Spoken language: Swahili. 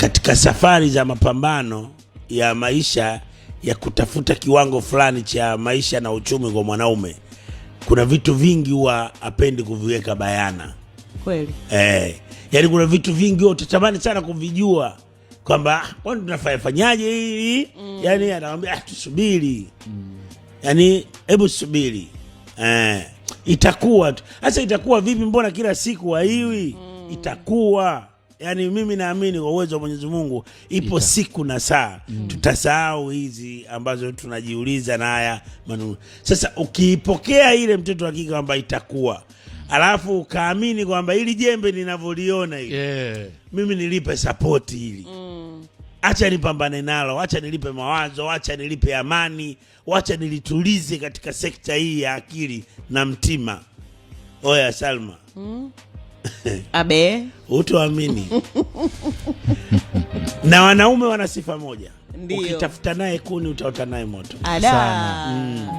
katika safari za mapambano ya maisha ya kutafuta kiwango fulani cha maisha na uchumi kwa mwanaume, kuna vitu vingi huwa apendi kuviweka bayana. Kweli. Yani kuna vitu vingi utatamani sana kuvijua kwamba kwani tunafanyaje hili? Yani anawaambia tusubiri. Yani hebu subiri. Itakuwa sasa, itakuwa vipi? Mbona kila siku haiwi? Itakuwa. Yani mimi naamini kwa uwezo wa Mwenyezi Mungu ipo siku na saa tutasahau hizi ambazo tunajiuliza na haya maneno. Sasa ukiipokea ile mtoto hakika kwamba itakuwa, alafu ukaamini kwamba ili jembe ninavyoliona hili, mimi nilipe support hili. Acha nipambane nalo, acha nilipe mawazo, acha nilipe amani, acha nilitulize katika sekta hii ya akili na mtima. Oya Salma. Abe utoamini. Na wanaume wana sifa moja. Ndiyo. Ukitafuta naye kuni utaota naye moto. Ada.